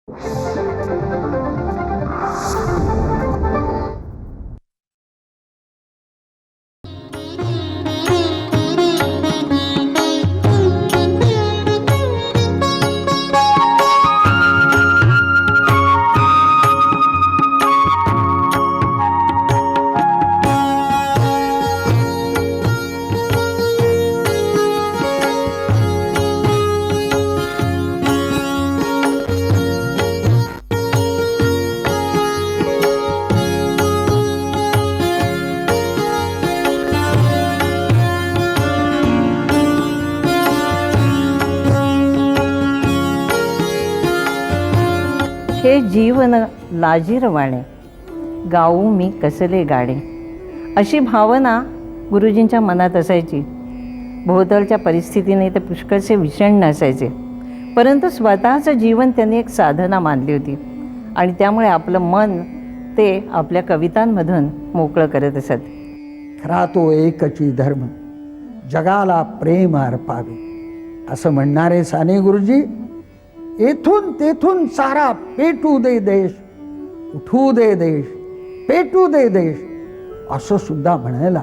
हे जीवन लाजिरवाणे, गाऊ मी कसले गाणे, अशी भावना गुरुजींच्या मनात असायची. भोवतालच्या परिस्थितीने ते पुष्कळसे विषण्ण असायचे, परंतु स्वतःचं जीवन त्यांनी एक साधना मानली होती आणि त्यामुळे आपलं मन ते आपल्या कवितांमधून मोकळं करत असत. खरा तो एकची धर्म, जगाला प्रेम अर्पावे, असं म्हणणारे साने गुरुजी येथून तेथून सारा पेटू दे देश, उठू दे देश, पेटू दे देश, असं सुद्धा म्हणायला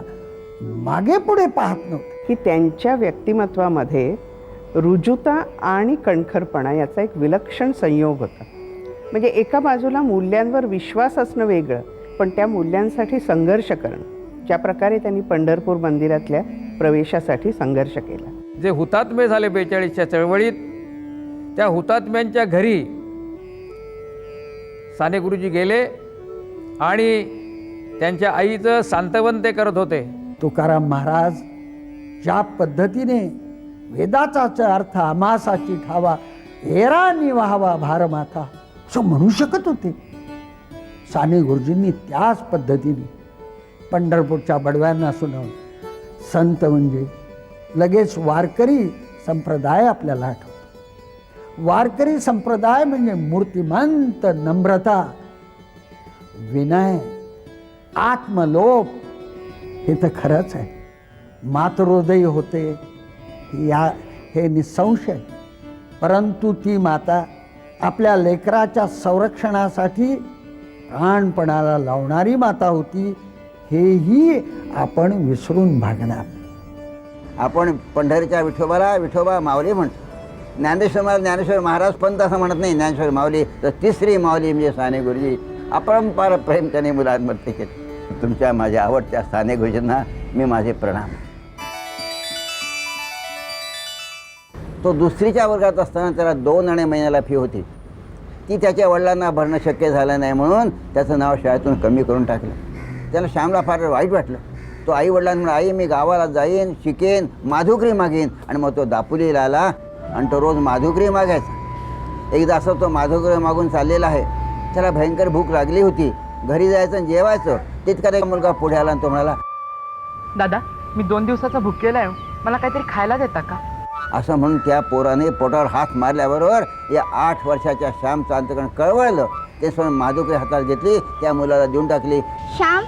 मागे पुढे पाहत नव्हते. की त्यांच्या व्यक्तिमत्वामध्ये रुजुता आणि कणखरपणा याचा एक विलक्षण संयोग होता. म्हणजे एका बाजूला मूल्यांवर विश्वास असणं वेगळं, पण त्या मूल्यांसाठी संघर्ष करणं. ज्या प्रकारे त्यांनी पंढरपूर मंदिरातल्या प्रवेशासाठी संघर्ष केला. जे हुतात्मे झाले 42च्या चळवळीत, त्या हुतात्म्यांच्या घरी साने गुरुजी गेले आणि त्यांच्या आईचं सांत्वन ते करत होते. तुकाराम महाराज ज्या पद्धतीने वेदाचा अर्थ आमासाची ठावा, एरा निवाहावा भारमाथा, असं म्हणू शकत होते. साने गुरुजींनी त्याच पद्धतीने पंढरपूरच्या बडव्यांना सुनावलं. संत म्हणजे लगेच वारकरी संप्रदाय आपल्याला आठवतो. वारकरी संप्रदाय म्हणजे मूर्तिमंत नम्रता, विनय, आत्मलोप, हे तर खरंच आहे. मातृहृदय होते हे निसंशय, परंतु ती माता आपल्या लेकराच्या संरक्षणासाठी प्राणपणाला लावणारी माता होती, हेही आपण विसरून भागणार. आपण पंढरीच्या विठोबाला विठोबा माऊली म्हणतो. ज्ञानेश्वर महाराज पंत असं म्हणत नाही, ज्ञानेश्वर माऊली. तर तिसरी माऊली म्हणजे साने गुरुजी. अपरंपार प्रेम त्याने मुलांमध्ये केले. तुमच्या माझ्या आवडत्या साने गुरुजींना मी माझे प्रणाम. तो दुसरीच्या वर्गात असताना त्याला 2 आणे महिन्याला फी होती. ती त्याच्या वडिलांना भरणं शक्य झालं नाही म्हणून त्याचं नाव शाळेतून कमी करून टाकलं. त्याला श्यामला फार वाईट वाटलं. तो आई वडिलांना आई मी गावाला जाईन, शिकेन, माधुकरी मागेन. आणि मग तो दापोलीला आला आणि तो रोज माधुकरी मागायचा. एकदा असं तो माधुकरी मागून चाललेला आहे. त्याला भयंकर भूक लागली होती. घरी जायचं आणि जेवायचं. तितका एक मुलगा पुढे आला आणि तो म्हणाला, दादा मी 2 दिवसाचा भुकेला आहे, मला काहीतरी खायला देता का? असं म्हणून त्या पोराने पोटावर हात मारल्याबरोबर या 8 वर्षाच्या श्याम चांदकडे कळवळलं. ते सोडून माधुकरी हातात घेतली, त्या मुलाला देऊन टाकली. श्याम,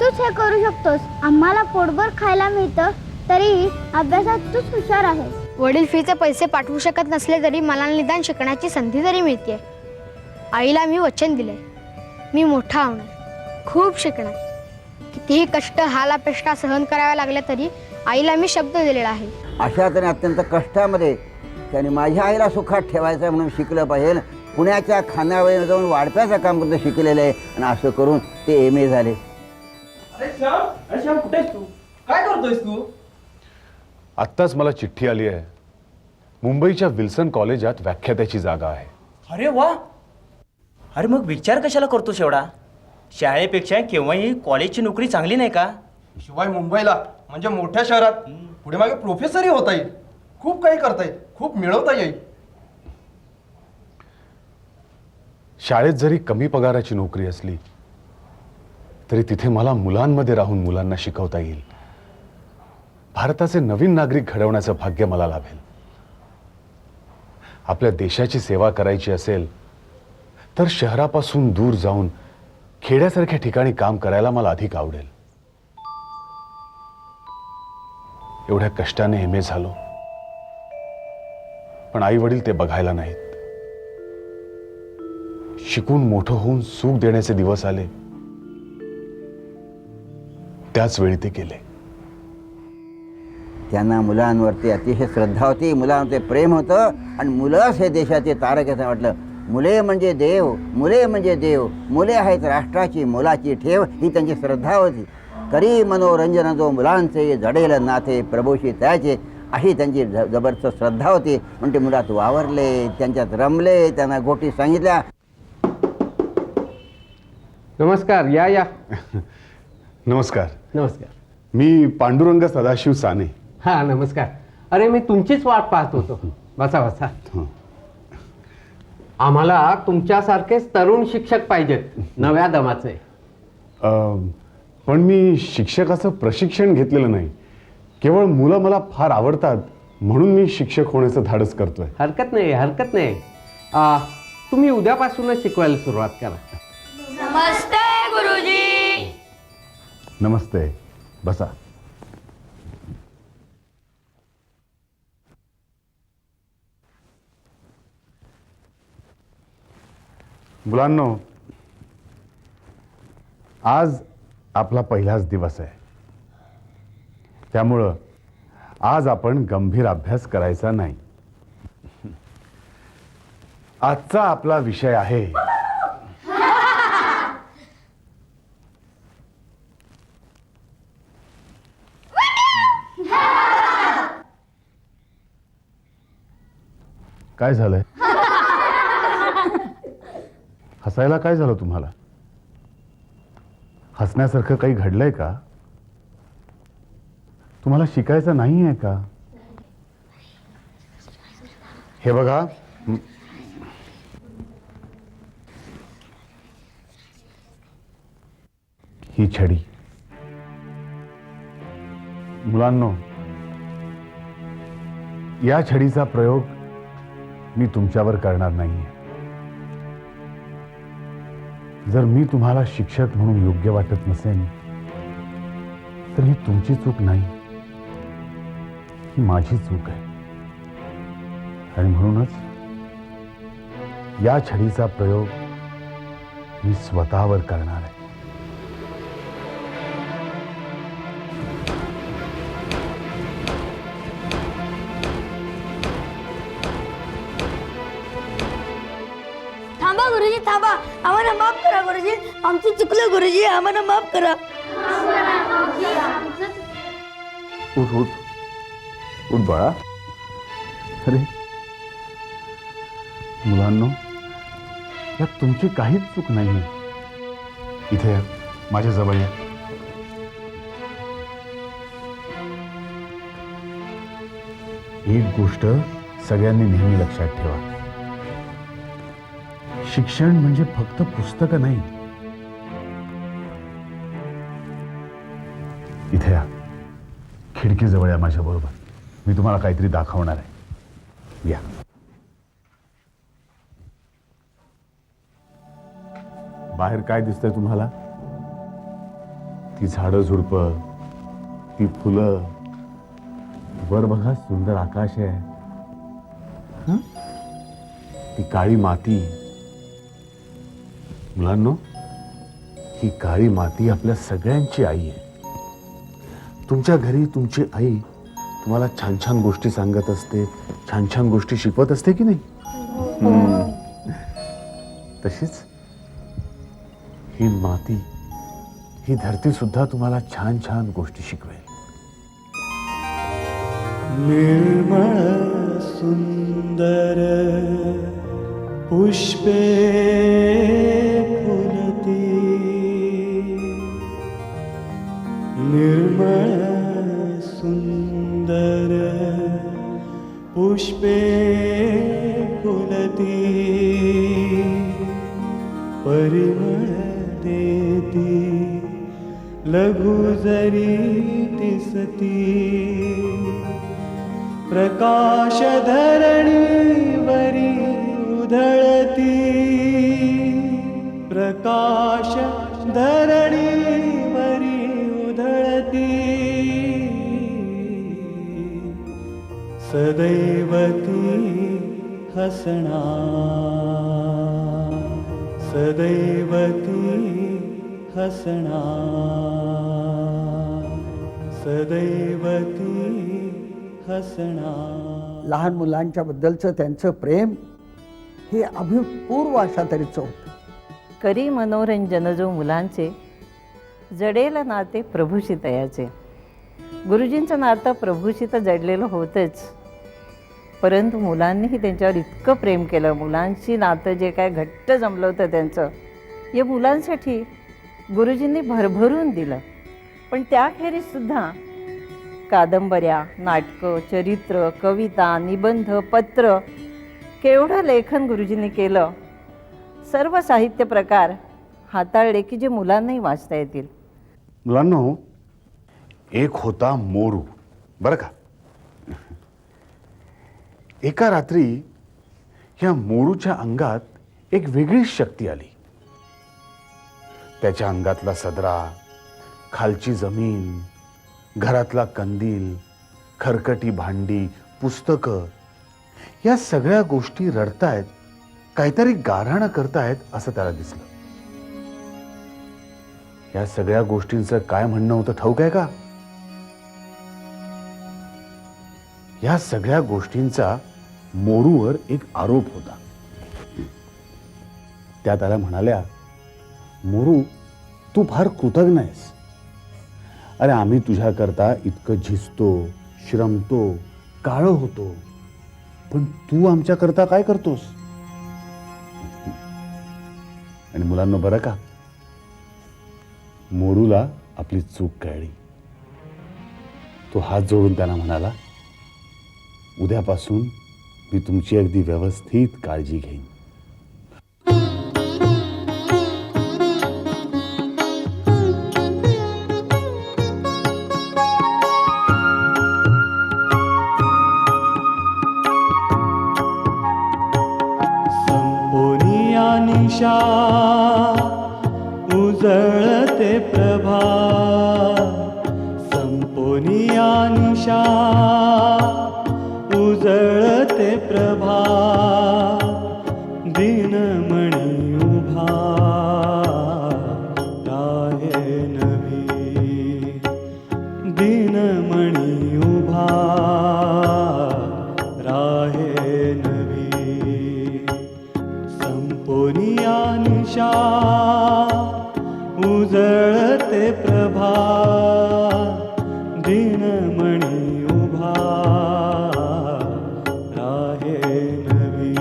तूच हे करू शकतोस. आम्हाला पोटभर खायला मिळतं, तरी अभ्यासात तूच हुशार आहेस. वडील फीचे पैसे पाठवू शकत नसले तरी मला निदान शिकण्याची संधी तरी मिळते. आईला मी वचन दिले, मी मोठा होणार, खूप शिकणार. कितीही कष्ट हालापेष्टा सहन कराव्या लागल्या तरी आईला मी शब्द दिलेला आहे. अशा तऱ्हे अत्यंत कष्टामध्ये त्याने माझ्या आईला सुखात ठेवायचं म्हणून शिकलं पाहिजे. पुण्याच्या खानावळीला जाऊन वाढप्याचं काम करतं शिकलेलं आहे आणि असं करून ते MA झाले. अरे श्याम कुठे आहेस तू? काय करतोयस तू? आत्ताच मला चिठ्ठी आली आहे. मुंबईच्या विल्सन कॉलेजात व्याख्यात्याची जागा आहे. अरे वा. अरे मग विचार कशाला करतोस एवढा? शाळेपेक्षा केव्हाही कॉलेजची नोकरी चांगली नाही का? शिवाय मुंबईला म्हणजे मोठ्या शहरात पुढे मागे प्रोफेसरही होता येईल. खूप काही करता येईल, खूप मिळवता येईल. शाळेत जरी कमी पगाराची नोकरी असली तरी तिथे मला मुलांमध्ये राहून मुलांना शिकवता येईल. भारताचे नवीन नागरिक घडवण्याचं भाग्य मला लाभेल. आपल्या देशाची सेवा करायची असेल तर शहरापासून दूर जाऊन खेड्यासारख्या ठिकाणी काम करायला मला अधिक आवडेल. एवढ्या कष्टाने MA झालो, पण आई वडील ते बघायला नाहीत. शिकून मोठं होऊन सुख देण्याचे दिवस आले, त्याच वेळी ते गेले. त्यांना मुलांवरती अतिशय श्रद्धा होती, मुलांवरती प्रेम होतं आणि मुलंच हे देशाचे तारक असं वाटलं. मुले म्हणजे देव, मुले म्हणजे देव, मुले आहेत राष्ट्राची मोलाची ठेव, ही त्यांची श्रद्धा होती. करी मनोरंजन जो मुलांचे, जडेल नाथे प्रभूशी त्याचे, अशी त्यांची जबरदस्त श्रद्धा होती. म्हणून ते मुलात वावरले, त्यांच्यात रमले, त्यांना गोष्टी सांगितल्या. नमस्कार. या या. नमस्कार. नमस्कार. मी पांडुरंग सदाशिव साने. हा नमस्कार. अरे मी तुमचीच वाट पाहत होतो. बसा बसा. आम्हाला तुमच्यासारखेच तरुण शिक्षक पाहिजेत, नव्या दमाचे. पण मी शिक्षकाचं प्रशिक्षण घेतलेलं नाही. केवळ मुलं मला फार आवडतात म्हणून मी शिक्षक होण्याचं धाडस करतोय. हरकत नाही, हरकत नाही. तुम्ही उद्यापासूनच शिकवायला सुरुवात करा. नमस्ते गुरुजी. नमस्ते. बसा. मुलांनो, आज आपला पहिलाच दिवस आहे. त्यामुळं आज आपण गंभीर अभ्यास करायचा नाही. आजचा आपला विषय आहे काय झालंय? हसायला काय झालं तुम्हाला? हसण्यासारखं काही घडलंय का? तुम्हाला शिकायचं नाही आहे का? हे बघा, ही छडी. मुलांनो, या छडीचा प्रयोग मी तुमच्यावर करणार नाहीये. जर मी तुम्हाला शिक्षक म्हणून योग्य वाटत नसेन तर ही तुमची चूक नाही, ही माझी चूक आहे. आणि म्हणूनच या छडीचा प्रयोग मी स्वतःवर करणार आहे. थांबा गुरुजी, थांबा. आम्हाला माफ करा गुरुजी, आमचं चुकलं गुरुजी, आम्हाला माफ करा. उठ उठ उठ बाळा. अरे मुलांनो, यात तुमची काहीच चूक नाही. इथे या, माझ्या जवळ या. एक गोष्ट सगळ्यांनी नेहमी लक्षात ठेवा, शिक्षण म्हणजे फक्त पुस्तकं नाही. इथे या, खिडकीजवळ या माझ्या बरोबर. मी तुम्हाला काहीतरी दाखवणार आहे. या. बाहेर काय दिसतंय तुम्हाला? ती झाडं झुडपं, ती फुलं, वर बघा सुंदर आकाश आहे, ती काळी माती. मुलांनो, ही काळी माती आपल्या सगळ्यांची आई आहे. तुमच्या घरी तुमची आई तुम्हाला छान छान गोष्टी सांगत असते, छान छान गोष्टी शिकवत असते की नाही? तशीच ही माती, ही धरती सुद्धा तुम्हाला छान छान गोष्टी शिकवेल. निर्मळ सुंदर पुष्पे फुलती, निर्मळ सुंदर पुष्पे फुलती, परिमळ देती लघु जरी दिसती, प्रकाश धरणीवरी उधळती, प्रकाश धरणीवरी उधळती, सदैव ती हसणार, सदैव ती हसणार, सदैव ती हसणार. लहान मुलांच्या बद्दलचं त्यांचं प्रेम हे अभूतपूर्व अशा तऱ्हेचं होतं. करी मनोरंजन जो मुलांचे, जडेल नाते प्रभूशी तयाचे. गुरुजींचं नातं प्रभूशी तर जडलेलं होतंच, परंतु मुलांनीही त्यांच्यावर इतकं प्रेम केलं. मुलांशी नातं जे काय घट्ट जमलं होतं त्यांचं, या मुलांसाठी गुरुजींनी भरभरून दिलं. पण त्याखेरीजसुद्धा कादंबऱ्या, नाटकं, चरित्र, कविता, निबंध, पत्र, केवढं लेखन गुरुजींनी केलं. सर्व साहित्य प्रकार हाताळले की जे मुलांनाही वाचता येतील. मुलांनो, एक होता मोरू, बरं का. एका रात्री ह्या मोरूच्या अंगात एक वेगळीच शक्ती आली. त्याच्या अंगातला सदरा, खालची जमीन, घरातला कंदील, खरकटी भांडी, पुस्तकं, या सगळ्या गोष्टी रडतायत, काहीतरी गाऱ्हाणं करतायत असं त्याला दिसलं. या सगळ्या गोष्टींचं काय म्हणणं होतं ठाऊक आहे का? या सगळ्या गोष्टींचा मोरूवर एक आरोप होता. त्या त्याला म्हणाल्या, मोरू, तू फार कृतज्ञ आहेस. अरे, आम्ही तुझ्याकरता इतकं झिजतो, श्रमतो, काळं होतो, पण तू आमच्याकरता काय करतोस? आणि मुलांना बरं का, मोरूला आपली चूक कळली. तो हात जोडून त्यांना म्हणाला, उद्यापासून मी तुमची अगदी व्यवस्थित काळजी घेईन. संपोनिया निशा उजळते प्रभा, संपोनिया निशा उजळते प्रभा. दिनमणी उभा राहे नवी, दिनमणी उभा राहे नवी. संपोनिया निशा उजळते प्रभा, दिनमणी उभा राहे नवी,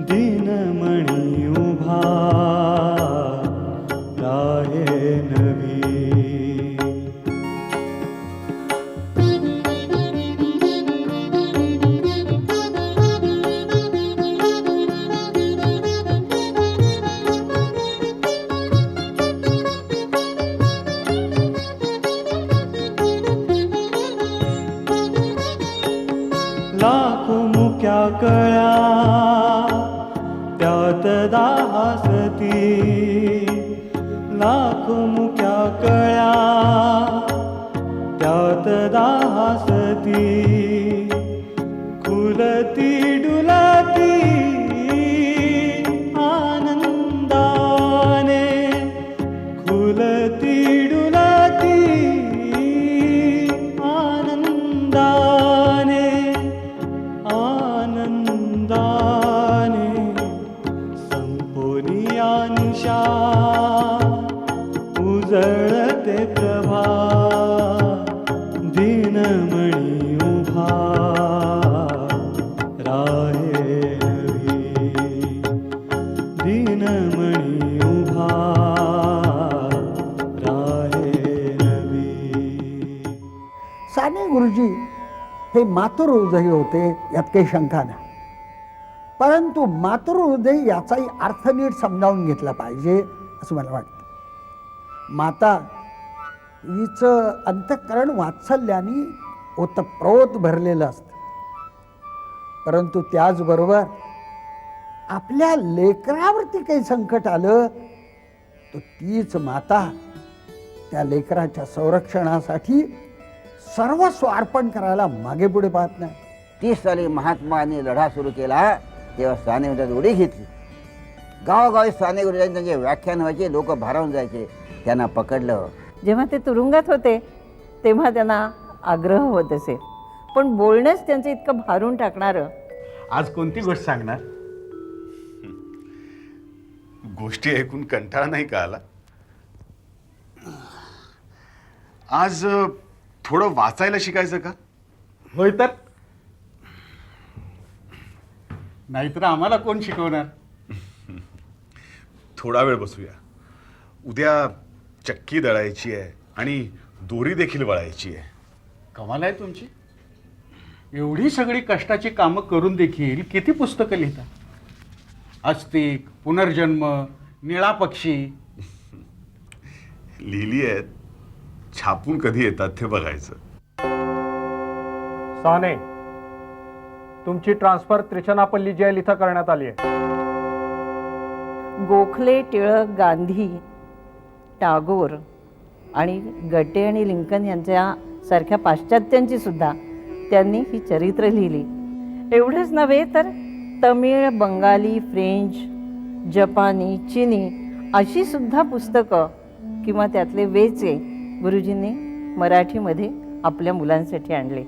दिनमणी उभा राहे नवी. लाखो मुक्या कळ्या त्यात दासती, लाखो मुक्या कळ्या त्यात दासती. खुलती डुलती आनंदाने, खुलती डुलती आनंदाने, आनंदाने. संपोनिया निशा उजळते प्रभा, दिनमणी उभा राहे नवी, दिनमणी उभा राहे नवी. साने गुरुजी हे मातृहृदयी होते, यात काही शंका नाही. परंतु मातृहृदय याचाही अर्थ नीट समजावून घेतला पाहिजे असं मला वाटतं. माता हिचं अंतःकरण वात्सल्याने ओतप्रोत भरलेलं असतं, परंतु त्याचबरोबर आपल्या लेकरावरती काही संकट आलं तर तीच माता त्या लेकराच्या संरक्षणासाठी सर्वस्व अर्पण करायला मागे पुढे पाहत नाही. 30 साली महात्माने लढा सुरू केला तेव्हा साने उडी घेतली. गावोगावी साने गुरुजींचे जे व्याख्यान व्हायचे, लोक भारावून जायचे. त्यांना पकडलं. जेव्हा ते तुरुंगात होते तेव्हा त्यांना आग्रह होत असे, पण बोलणंच त्यांचं इतकं भारून टाकणारं. आज कोणती गोष्ट सांगणार? गोष्टी ऐकून कंटाळा नाही का आला? आज थोडं वाचायला शिकायचं का? होय तर नाहीतर आम्हाला कोण शिकवणार? थोडा वेळ बसूया. उद्या चक्की दळायची आहे आणि दोरी देखील वळायची आहे. कमाल आहे तुमची. एवढी सगळी कष्टाची कामं करून देखील किती पुस्तकं लिहिता? अस्तिक, पुनर्जन्म, निळा पक्षी. लिहिली आहेत, छापून कधी येतात ते बघायचं. साने, तुमची ट्रान्सफर त्रिचनापल्ली जेल इथं करण्यात आली आहे. गोखले, टिळक, गांधी, टागोर आणि गटे आणि लिंकन यांच्या सारख्या पाश्चात्यांची सुद्धा त्यांनी ही चरित्र लिहिली. एवढंच नव्हे तर तमिळ, बंगाली, फ्रेंच, जपानी, चिनी अशी सुद्धा पुस्तकं किंवा त्यातले वेचे गुरुजींनी मराठीमध्ये आपल्या मुलांसाठी आणले.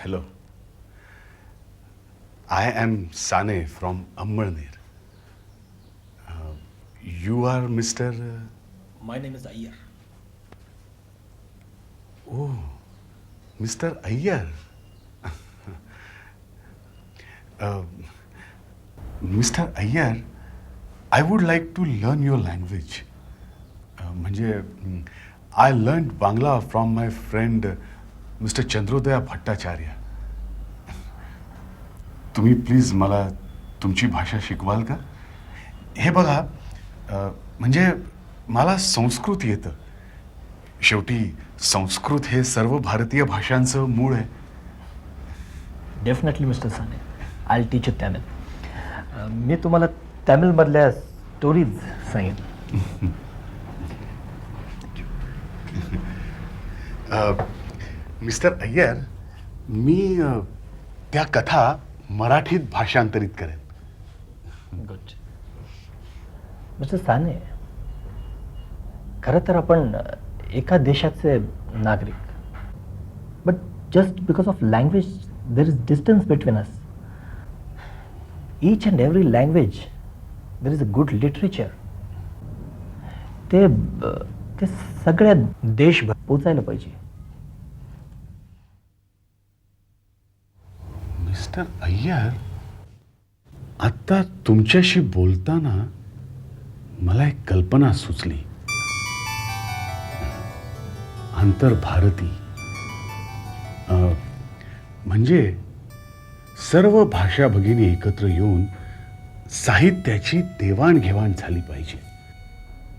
Hello. I am Sane from Ammalner. You are Mr. My name is Ayyar. Oh, Mr. Ayyar. Mr. Ayyar, I would like to learn your language. म्हणजे I learned Bangla from my friend mister Chandrodaya Bhattacharya. तुम्ही please मला तुमची भाषा शिकवाल का? हे बघा, म्हणजे मला संस्कृत येतं. शेवटी संस्कृत हे सर्व भारतीय भाषांचं मूळ आहे. Definitely mister Sane, I teach you Tamil. मी तुम्हाला तमिळमधल्या स्टोरीज सांगेन. मिस्टर अय्यर, मी त्या कथा मराठीत भाषांतरित करेन. गुड. मिस्टर साने, खरं तर आपण एका देशाचे नागरिक, but just because of language there is distance between us. Each and every language there is a good literature. ते सगळ्या देशभर पोचायला पाहिजे. मिस्टर अय्यर, आता तुमच्याशी बोलताना मला एक कल्पना सुचली. आंतरभारती म्हणजे सर्व भाषा भगिनी एकत्र येऊन साहित्याची देवाणघेवाण झाली पाहिजे.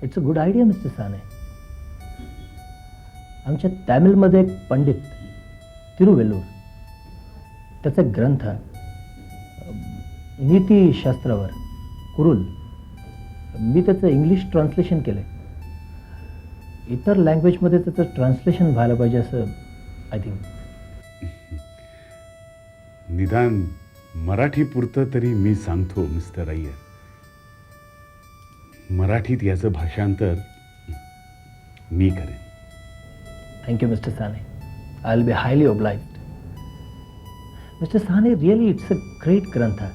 It's a good idea mister Sane. आमच्या तमिळमध्ये एक पंडित तिरुवेल्लूर, त्याचा ग्रंथ नीतीशास्त्रावर कुरुल, मी त्याचं इंग्लिश ट्रान्सलेशन केलं आहे. इतर लँग्वेजमध्ये त्याचं ट्रान्सलेशन व्हायला पाहिजे असं आय थिंक. निदान मराठीपुरतं तरी मी सांगतो मिस्टर अय्यर. मराठीत याचं भाषांतर मी करेन. Thank you mister Sane. I will be highly obliged. Mr. Sane, really it's a great grantha.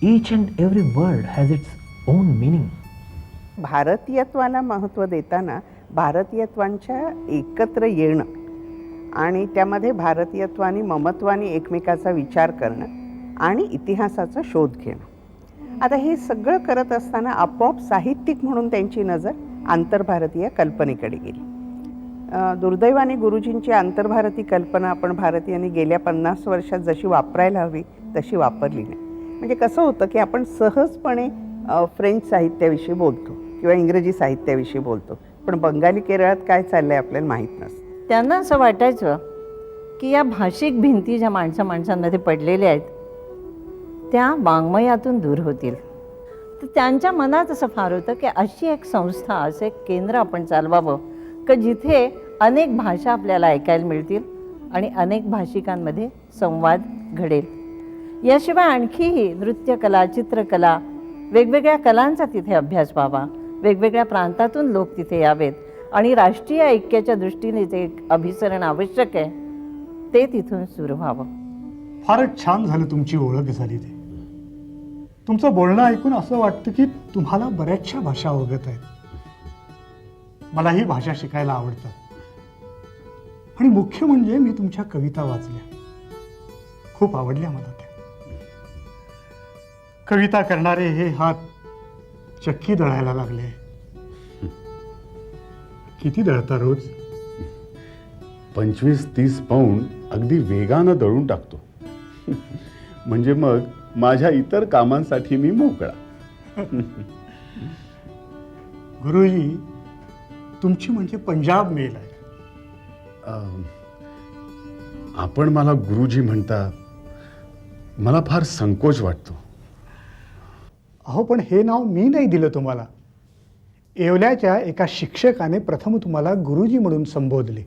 Each and every word has its own meaning. भारतीयत्वाला महत्त्व देताना भारतीयत्वांच्या एकत्र येणं आणि त्यामध्ये भारतीयत्वानी ममत्वानी एकमेकाचा विचार करणं आणि इतिहासाचा शोध घेणं. आता हे सगळं करत असताना आपोआप साहित्यिक म्हणून त्यांची नजर आंतरभारतीय कल्पनेकडे गेली. दुर्दैवाने गुरुजींची आंतरभारती कल्पना आपण भारतीयांनी गेल्या 50 वर्षात जशी वापरायला हवी तशी वापरली नाही. म्हणजे कसं होतं की आपण सहजपणे फ्रेंच साहित्याविषयी बोलतो किंवा इंग्रजी साहित्याविषयी बोलतो, पण बंगाली केरळात काय चाललंय आपल्याला माहीत नसतं. त्यांना असं वाटायचं की या भाषिक भिंती ज्या माणसांमध्ये पडलेल्या आहेत त्या वाङ्मयातून दूर होतील. तर त्यांच्या मनात असं फार होतं की अशी एक संस्था, असं एक केंद्र आपण चालवावं की जिथे अनेक भाषा आपल्याला ऐकायला मिळतील आणि अनेक भाषिकांमध्ये संवाद घडेल. याशिवाय आणखीही नृत्यकला, चित्रकला, वेगवेगळ्या कलांचा तिथे अभ्यास व्हावा, वेगवेगळ्या प्रांतातून लोक तिथे यावेत आणि राष्ट्रीय ऐक्याच्या दृष्टीने जे एक अभिसरण आवश्यक आहे ते तिथून सुरू व्हावं. फारच छान झालं तुमची ओळख झाली. ते तुमचं बोलणं ऐकून असं वाटतं की तुम्हाला बऱ्याचशा भाषा अवगत आहेत. मलाही भाषा शिकायला आवडतात आणि मुख्य म्हणजे मी तुमच्या कविता वाचल्या, खूप आवडल्या मला त्या. कविता करणारे हे हात चक्की दळायला लागले. किती दळता रोज? 25-30 पाऊंड अगदी वेगानं दळून टाकतो. म्हणजे मग माझ्या इतर कामांसाठी मी मोकळा. गुरुजी, तुमची म्हणजे पंजाब मेल आहे. आपण मला गुरुजी म्हणता, मला फार संकोच वाटतो. अहो, पण हे नाव मी नाही दिलं तुम्हाला. येवल्याच्या एका शिक्षकाने प्रथम तुम्हाला गुरुजी म्हणून संबोधले.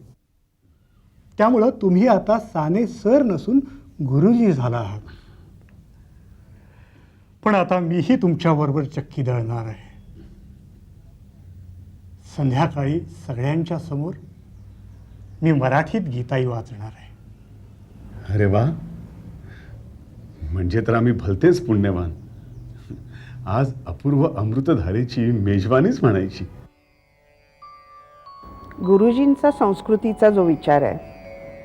त्यामुळं तुम्ही आता साने सर नसून गुरुजी झाला आहात. पण आता मीही तुमच्याबरोबर चक्की दळणार आहे. संध्याकाळी सगळ्यांच्या समोर मी मराठीत गीताई वाचणार आहे. अरे वा, म्हणजे तर आम्ही भलतेच पुण्यवान. आज अपूर्व अमृतधारेची मेजवानीच म्हणायची. गुरुजींचा संस्कृतीचा जो विचार आहे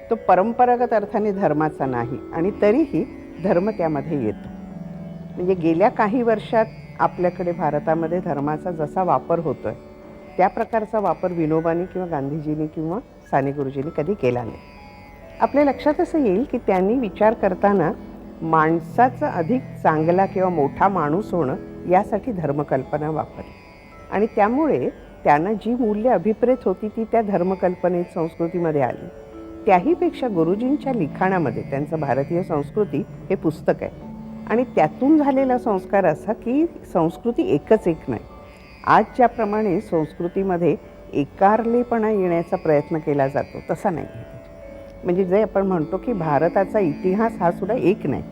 तो परंपरागत अर्थाने धर्माचा नाही आणि तरीही धर्म त्यामध्ये येतो. म्हणजे गेल्या काही वर्षात आपल्याकडे भारतामध्ये धर्माचा जसा वापर होतोय त्या प्रकारचा वापर विनोबांनी किंवा गांधीजींनी किंवा साने गुरुजींनी कधी केला नाही. आपल्या लक्षात असं येईल की त्यांनी विचार करताना माणसाचा अधिक चांगला किंवा मोठा माणूस होणं यासाठी धर्मकल्पना वापरली आणि त्यामुळे त्यांना जी मूल्य अभिप्रेत होती ती त्या धर्मकल्पनेत संस्कृतीमध्ये आली. त्याहीपेक्षा गुरुजींच्या लिखाणामध्ये त्यांचं भारतीय संस्कृती हे पुस्तक आहे आणि त्यातून झालेला संस्कार असा की संस्कृती एकच एक नाही. आज ज्याप्रमाणे संस्कृतीमध्ये एकारलेपणा येण्याचा प्रयत्न केला जातो तसा नाही. म्हणजे जे आपण म्हणतो की भारताचा इतिहास हा सुद्धा एक नाही,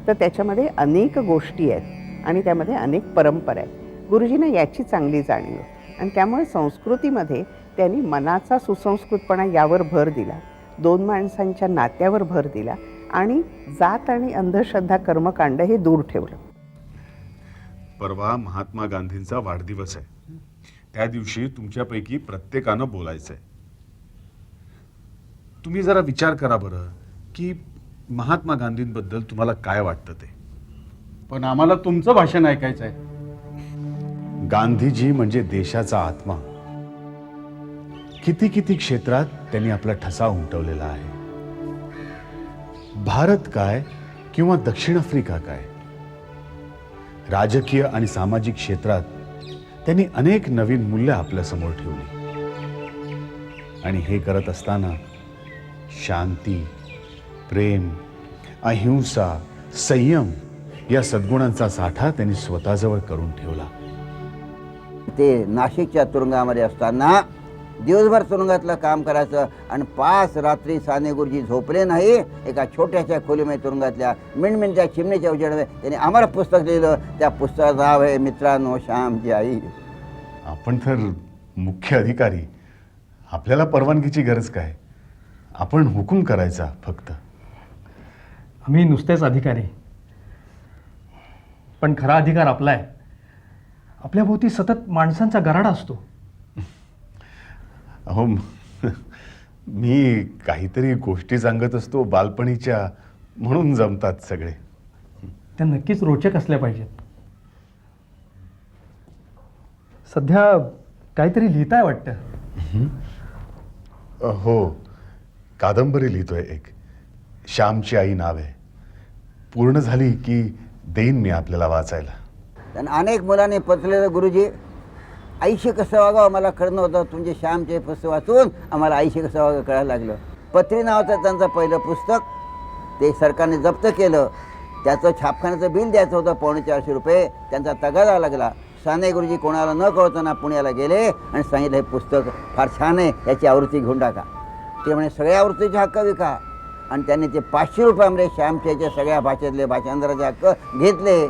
तर त्याच्यामध्ये अनेक गोष्टी आहेत आणि त्यामध्ये अनेक परंपरा आहेत. गुरुजींना याची चांगली जाणीव होती आणि त्यामुळे संस्कृतीमध्ये त्यांनी मनाचा सुसंस्कृतपणा यावर भर दिला, दोन माणसांच्या नात्यावर भर दिला आणि जात आणि अंधश्रद्धा कर्मकांड हे दूर ठेवलं. परवा महात्मा गांधींचा वाढदिवस आहे. त्या दिवशी तुमच्यापैकी प्रत्येकानं बोलायचंय. तुम्ही जरा विचार करा बरं की महात्मा गांधींबद्दल तुम्हाला काय वाटतं ते. पण आम्हाला तुमचं भाषण ऐकायचं आहे. गांधीजी म्हणजे देशाचा आत्मा. किती किती क्षेत्रात त्यांनी आपला ठसा उमटवलेला आहे. भारत काय किंवा दक्षिण आफ्रिका काय, राजकीय आणि सामाजिक क्षेत्रात त्यांनी अनेक नवीन मूल्य आपल्यासमोर ठेवली आणि हे करत असताना शांती, प्रेम, अहिंसा, संयम या सद्गुणांचा साठा त्यांनी स्वतःजवळ करून ठेवला. ते नाशिकच्या तुरुंगामध्ये असताना दिवसभर तुरुंगातलं काम करायचं आणि 5 रात्री साने गुरुजी झोपले नाही. एका छोट्याशा खोलीमध्ये तुरुंगातल्या मिणमिणत्या चिमणीच्या उजेडात त्यांनी आम्हाला पुस्तक लिहिलं. त्या पुस्तकाचं नाव आहे मित्रांनो श्यामची आई. आपण तर मुख्य अधिकारी, आपल्याला परवानगीची गरज काय, आपण हुकूम करायचा फक्त. आम्ही नुसतेच अधिकारी, पण खरा अधिकार आपला आहे. आपल्याभोवती सतत माणसांचा गराडा असतो. अहो, मी काहीतरी गोष्टी सांगत असतो बालपणीच्या, म्हणून जमतात सगळे. त्या नक्कीच रोचक असल्या पाहिजेत. सध्या काहीतरी लिहिताय वाटतं. हो, कादंबरी लिहितोय एक. श्यामची आई नाव आहे. पूर्ण झाली की देईन मी आपल्याला वाचायला. त्यांना अनेक मुलांनी पचलेलं गुरुजी आईशी कसं वागावं मला कळत नव्हतं. तुमचे श्यामचे पुस्तक वाचून आम्हाला आईशी कसं वागावं कळायला लागलं. पत्री नावाचं त्यांचं पहिलं पुस्तक ते सरकारने जप्त केलं त्याचं छापखान्याचं बिल द्यायचं होतं ₹450 त्यांचा तगादा लागला. साने गुरुजी कोणाला न कळताना पुण्याला गेले आणि सांगितलं हे पुस्तक फार छान आहे, याची आवृत्ती घेऊन टाका. ते म्हणे सगळ्या आवृत्तीचे हक्क विका. आणि त्यांनी ते ₹500 श्यामच्याच्या सगळ्या भाषेतले भाषांतराचे हक्क घेतले.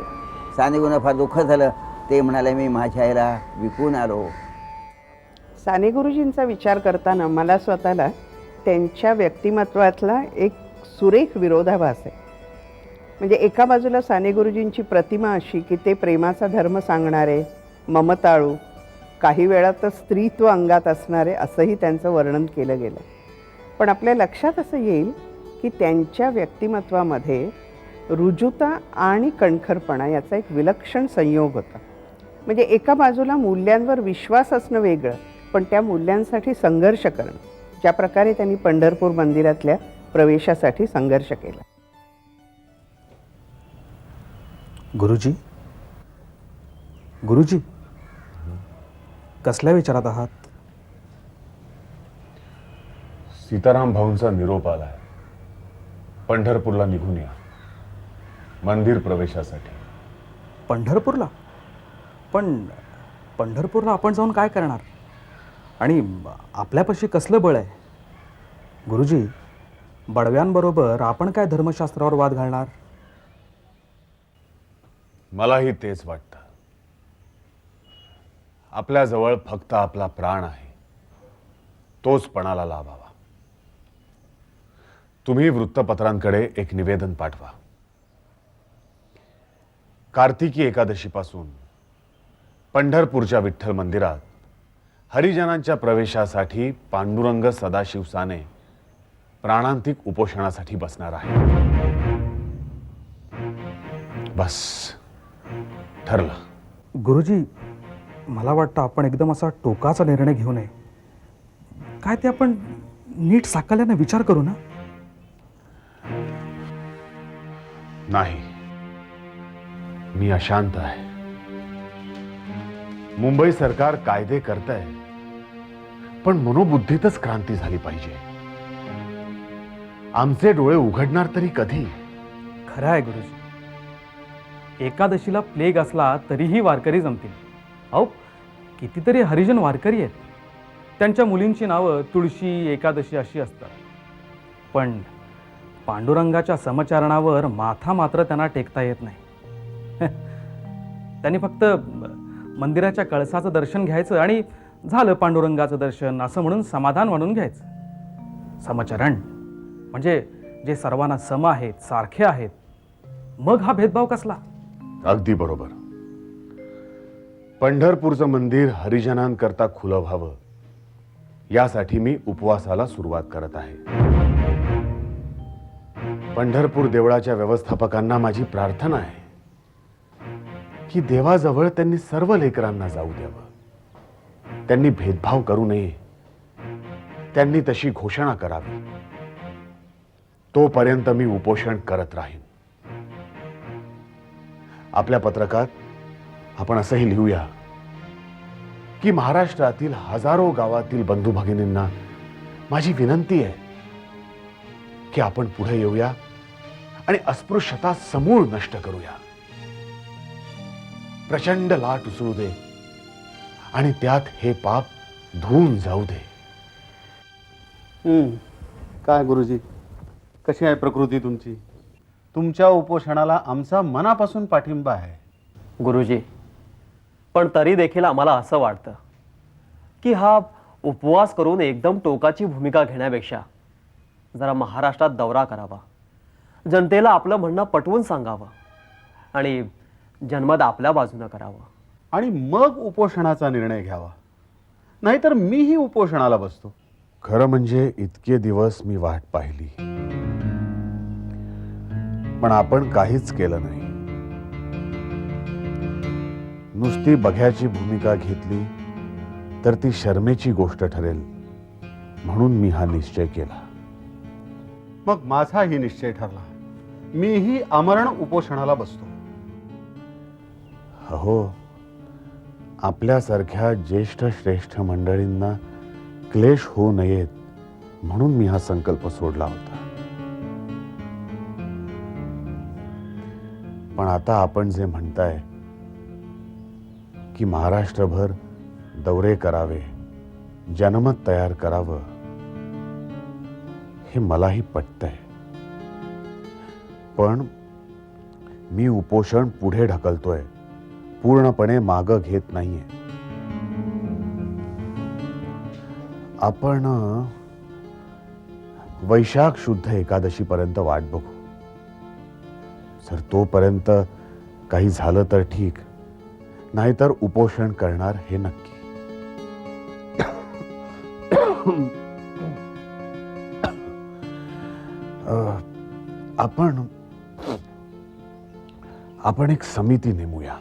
साने गुरुंना फार दुःख झालं. ते म्हणाले मी माझ्या आईला विकून आलो. साने गुरुजींचा विचार करताना मला स्वतःला त्यांच्या व्यक्तिमत्वातला एक सुरेख विरोधाभास आहे. म्हणजे एका बाजूला साने गुरुजींची प्रतिमा अशी की ते प्रेमाचा धर्म सांगणारे, ममताळू, काही वेळा तर स्त्रीत्व अंगात असणारे असंही त्यांचं वर्णन केलं गेलं. पण आपल्या लक्षात असं येईल की त्यांच्या व्यक्तिमत्वामध्ये रुजुता आणि कणखरपणा याचा एक विलक्षण संयोग होता. म्हणजे एका बाजूला मूल्यांवर विश्वास असणं वेगळं, पण त्या मूल्यांसाठी संघर्ष करणं, ज्या प्रकारे त्यांनी पंढरपूर मंदिरातल्या प्रवेशासाठी संघर्ष केला. गुरुजी, गुरुजी, कसल्या विचारात आहात? सीताराम भाऊंचा निरोप आलाय. पंढरपूरला निघून या, मंदिर प्रवेशासाठी. पंढरपूरला? पण पंढरपूरला आपण जाऊन काय करणार? आणि आपल्यापाशी कसलं बळ आहे? गुरुजी, बडव्यांबरोबर आपण काय धर्मशास्त्रावर वाद घालणार? मलाही तेच वाटतं. आपल्याजवळ फक्त आपला प्राण आहे, तोच पणाला लाभावा. तुम्ही वृत्तपत्रांकडे एक निवेदन पाठवा. कार्तिकी एकादशीपासून पंढरपूरच्या विठ्ठल मंदिरात हरिजनांच्या प्रवेशासाठी पांडुरंग सदाशिव साने प्राणांतिक उपोषणासाठी बसणार आहे. बस ठरलं. गुरुजी, मला वाटतं आपण एकदम असा टोकाचा निर्णय घेऊ नये. काय ते आपण नीट साकल्याने विचार करू ना. नाही, मी अशांत आहे. मुंबई सरकार कायदे करतंय, पण मनोबुद्धीतच क्रांती झाली पाहिजे. आमचे डोळे उघडणार तरी कधी? खरं आहे गुरुजी. एकादशीला प्लेग असला तरीही वारकरी जमतील. अहो, कितीतरी हरिजन वारकरी आहेत. त्यांच्या मुलींची नावं तुळशी, एकादशी अशी असतात. पण पांडुरंगाच्या समचरणावर माथा मात्र त्यांना टेकता येत नाही. त्यांनी फक्त मंदिराच्या कळसाचं दर्शन घ्यायचं आणि झालं पांडुरंगाचं दर्शन असं म्हणून समाधान म्हणून घ्यायचं. समचरण म्हणजे जे सर्वांना सम आहेत, सारखे आहेत, मग हा भेदभाव कसला? अगदी बरोबर. पंढरपूरचं मंदिर हरिजनांकरता खुलं व्हावं यासाठी मी उपवासाला सुरुवात करत आहे. पंढरपूर देवळाच्या व्यवस्थापकांना माझी प्रार्थना आहे की देवाजवळ त्यांनी सर्व लेकरांना जाऊ द्यावं. त्यांनी भेदभाव करू नये. त्यांनी तशी घोषणा करावी. तोपर्यंत मी उपोषण करत राहीन. आपल्या पत्रकात आपण असंही लिहूया की महाराष्ट्रातील हजारो गावातील बंधू भगिनींना माझी विनंती आहे की आपण पुढे येऊया आणि अस्पृश्यता समूळ नष्ट करूया. प्रचंड लाट उसळू दे आणि त्यात हे पाप धुवून जाऊ दे. काय गुरुजी, कशी आहे प्रकृती तुमची? तुमच्या उपोषणाला आमचा मनापासून पाठिंबा आहे. गुरुजी, पण तरी देखील आम्हाला असं वाटतं की हा उपवास करून एकदम टोकाची भूमिका घेण्यापेक्षा जरा महाराष्ट्रात दौरा करावा, जनतेला आपलं म्हणणं पटवून सांगावं आणि जनमत आपल्या बाजूनं करावं आणि मग उपोषणाचा निर्णय घ्यावा. नाहीतर मीही उपोषणाला बसतो. खरं म्हणजे इतके दिवस मी वाट पाहिली, पण आपण काहीच केलं नाही. नुसती बघ्याची भूमिका घेतली तर ती शर्मेची गोष्ट ठरेल, म्हणून मी हा निश्चय केला. मग माझाही निश्चय ठरला. मीही आमरण उपोषणाला बसतो. हो, आपल्यासारख्या ज्येष्ठ श्रेष्ठ मंडळींना क्लेश होऊ नयेत म्हणून मी हा संकल्प सोडला होता. पण आता आपण जे म्हणताय की महाराष्ट्रभर दौरे करावे, जनमत तयार करावं, हे मलाही पटतंय. पण मी उपोषण पुढे ढकलतोय, पूर्णपणे मागं घेत नाहीये. आपण वैशाख शुद्ध एकादशीपर्यंत वाट बघू. जर तोपर्यंत काही झालं तर ठीक, नाहीतर उपोषण करणार हे नक्की. आपण एक समिती नेमूया,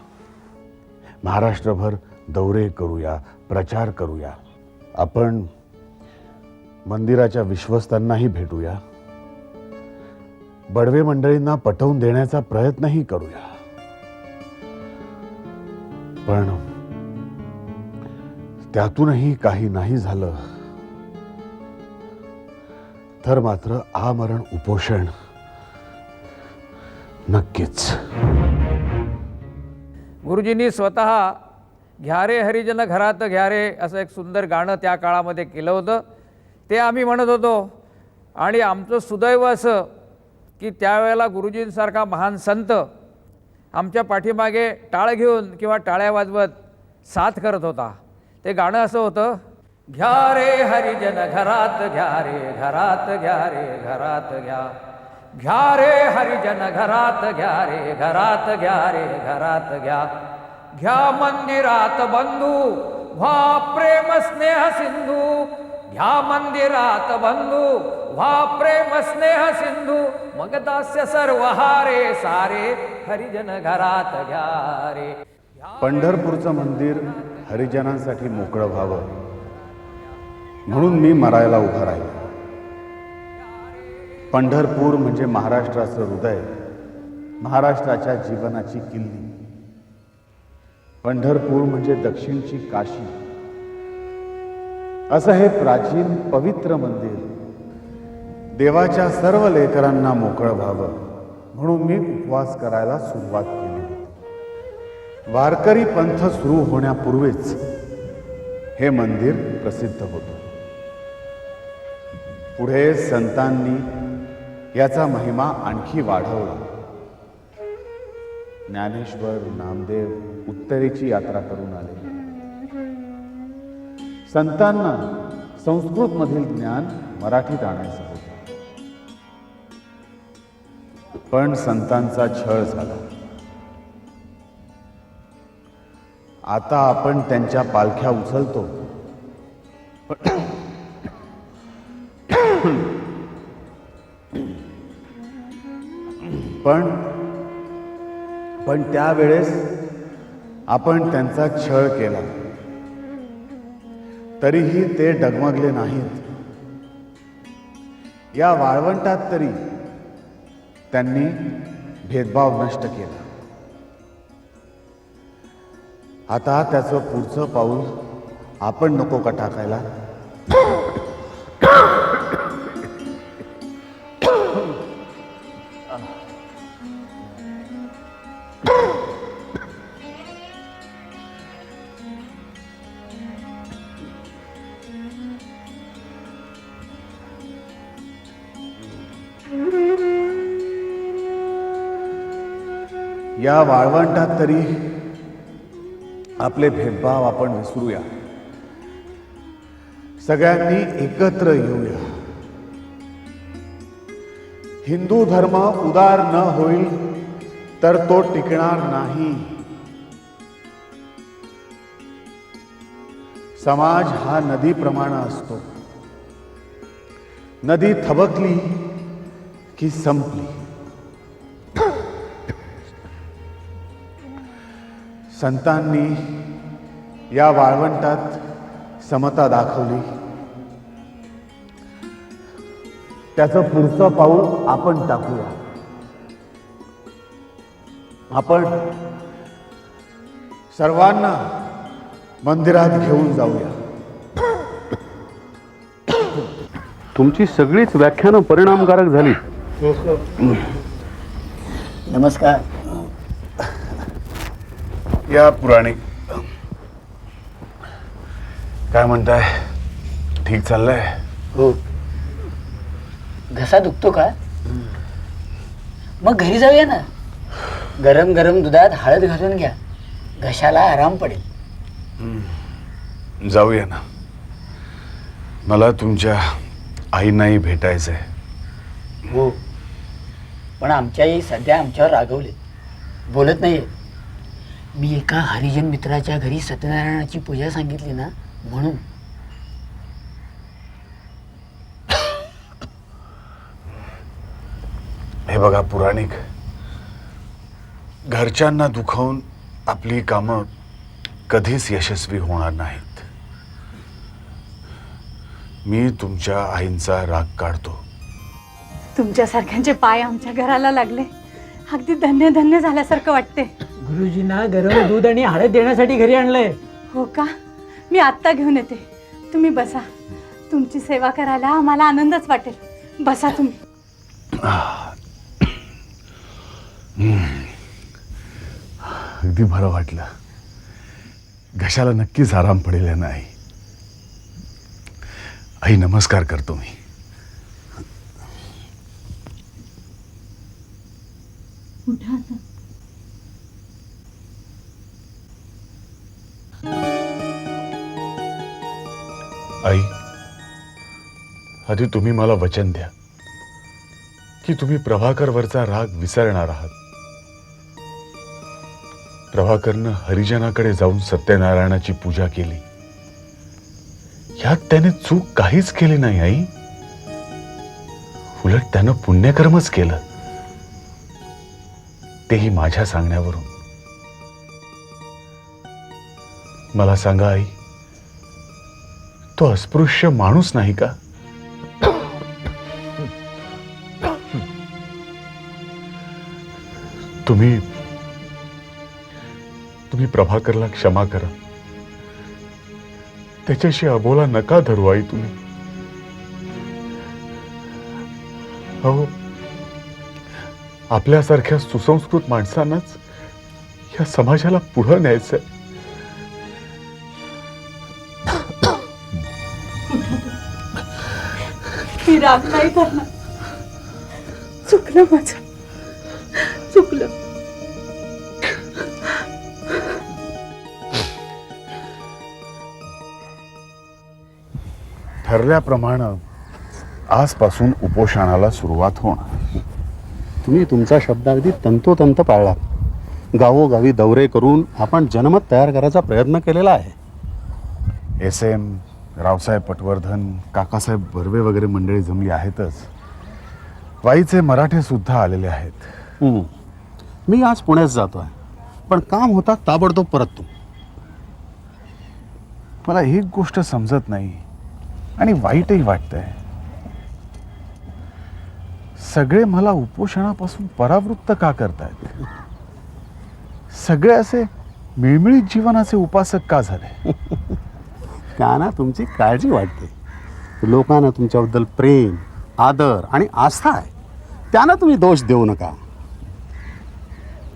महाराष्ट्रभर दौरे करूया, प्रचार करूया. आपण मंदिराच्या विश्वस्तांनाही भेटूया, बडवे मंडळींना पटवून देण्याचा प्रयत्नही करूया. पण त्यातूनही काही नाही झालं तर मात्र आमरण उपोषण नक्कीच. गुरुजींनी स्वतः घ्या रे हरिजन घरात घ्या रे असं एक सुंदर गाणं त्या काळामध्ये केलं होतं. ते आम्ही म्हणत होतो. आणि आमचं सुदैव असं की त्यावेळेला गुरुजींसारखा महान संत आमच्या पाठीमागे टाळ घेऊन किंवा टाळ्या वाजवत साथ करत होता. ते गाणं असं होतं, घ्या रे हरिजन घरात घ्या रे घरात घ्या रे घरात घ्या, घ्या रे हरिजन घरात घ्या रे घरात घ्या रे घरात घ्या, घ्या मंदिरात बंधू व्हा प्रेम स्नेह सिंधू, घ्या मंदिरात बंधू व्हा प्रेम स्नेह सिंधू, मग दास्य सर्व हारे सारे हरिजन घरात घ्या रे. पंढरपूरचं मंदिर हरिजनांसाठी मोकळं व्हावं म्हणून मी मरायला उभा राहिलो. पंढरपूर म्हणजे महाराष्ट्राचं हृदय, महाराष्ट्राच्या जीवनाची किल्ली. पंढरपूर म्हणजे दक्षिणची काशी. असं हे प्राचीन पवित्र मंदिर देवाच्या सर्व लेकरांना मोकळं व्हावं म्हणून मी उपवास करायला सुरुवात केली. वारकरी पंथ सुरू होण्यापूर्वीच हे मंदिर प्रसिद्ध होतं. पुढे संतांनी याचा महिमा आणखी वाढवला. ज्ञानेश्वर, नामदेव उत्तरेची यात्रा करून आले. संतांना संस्कृतमधील ज्ञान मराठीत आणायचं होतं, पण संतांचा छळ झाला. आता आपण त्यांच्या पालख्या उचलतो, पण त्यावेळेस आपण त्यांचा छळ केला तरीही ते डगमगले नाहीत. या वाळवंटात तरी त्यांनी भेदभाव नष्ट केला. आता त्याचं पुढचं पाऊल आपण नको का टाकायला? या वाळवंटात तरी आपले भेदभाव आपण विसरूया, सगळ्यांनी एकत्र येऊया. हिंदू धर्म उदार न होईल तर तो टिकणार नाही. समाज हा नदीप्रमाणे असतो. नदी थबकली की संपली. संतांनी या वाळवंटात समता दाखवली. त्याचं पुढचं पाऊल आपण टाकूया. आपण सर्वांना मंदिरात घेऊन जाऊया. तुमची सगळीच व्याख्यानं परिणामकारक झाली. नमस्कार. या पुराणिक. काय म्हणताय? ठीक चाललंय? हो. घसा दुखतो का? मग घरी जाऊया ना. गरम गरम दुधात हळद घालून घ्या, घशाला आराम पडेल. जाऊया ना. मला तुमच्या आईंनाही भेटायचंय. हो, पण आमच्या आई सध्या आमच्यावर रागवले, बोलत नाहीये. मी एका हरिजन मित्राच्या घरी सत्यनारायणाची पूजा सांगितली ना, म्हणून. हे बघा पुराणिक, घरच्यांना दुखावून आपली कामं कधीच यशस्वी होणार नाहीत. मी तुमच्या आईंचा राग काढतो. तुमच्यासारख्यांचे पाय आमच्या घराला लागले, अगदी धन्य धन्य झाल्यासारखं वाटते. गुरुजींना गरम दूध आणि हळद देण्यासाठी घरी आणलंय. हो का? मी आत्ता घेऊन येते. तुम्ही बसा. तुमची सेवा करायला आम्हाला आनंदच वाटेल. बसा तुम्ही. अगदी बरं वाटलं. घशाला नक्कीच आराम पडेल ना आई. आई नमस्कार करतो मी. उठा आता. आई, आधी तुम्ही मला वचन द्या की तुम्ही प्रभाकरवरचा राग विसरणार आहात. प्रभाकरनं हरिजनाकडे जाऊन सत्यनारायणाची पूजा केली, यात त्याने चूक काहीच केली नाही आई. उलट त्यानं पुण्यकर्मच केलं, तेही माझ्या सांगण्यावरून. मला सांगा आई, तो अस्पृश्य माणूस नाही का? तुम्ही प्रभाकरला क्षमा करा. त्याच्याशी अबोला नका धरू आई तुम्ही. अहो, आपल्यासारख्या सुसंस्कृत माणसांनाच या समाजाला पुढं न्यायचंय. मी राग नाही करणार. चुकलं माझं, चुकलं. ठरल्याप्रमाणे आजपासून उपोषणाला सुरुवात होणार. तुम्ही तुमचा शब्द अगदी तंतोतंत पाळलात. गावोगावी दौरे करून आपण जनमत तयार करायचा प्रयत्न केलेला आहे. SM, रावसाहेब पटवर्धन, काकासाहेब बर्वे वगैरे मंडळी जमली आहेतच. वाईचे मराठे सुद्धा आलेले आहेत. मी आज पुण्यात जातोय, पण काम होता ताबडतोब परततो. मला एक गोष्ट समजत नाही आणि वाईटही वाटतंय. सगळे मला उपोषणापासून परावृत्त का करतायत? सगळे असे मिळमिळीत जीवनाचे उपासक का झाले? त्यांना तुमची काळजी वाटते. लोकांना तुमच्याबद्दल प्रेम, आदर आणि आस्था आहे. त्यांना तुम्ही दोष देऊ नका.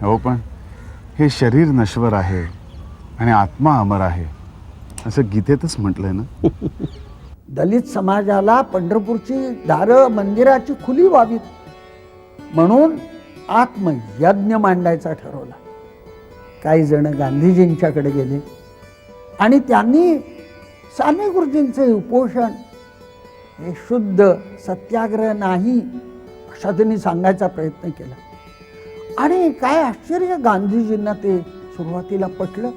हो, पण हे शरीर नश्वर आहे आणि आत्मा अमर आहे असं गीतेतच म्हटलंय ना. दलित समाजाला पंढरपूरची दारं मंदिराची खुली व्हावीत म्हणून आत्मयज्ञ मांडायचा ठरवला. काही जण गांधीजींच्याकडे गेले आणि त्यांनी साने गुरुजींचे उपोषण हे शुद्ध सत्याग्रह नाही अशा त्यांनी सांगायचा प्रयत्न केला. आणि काय आश्चर्य, गांधीजींना ते सुरुवातीला पटलं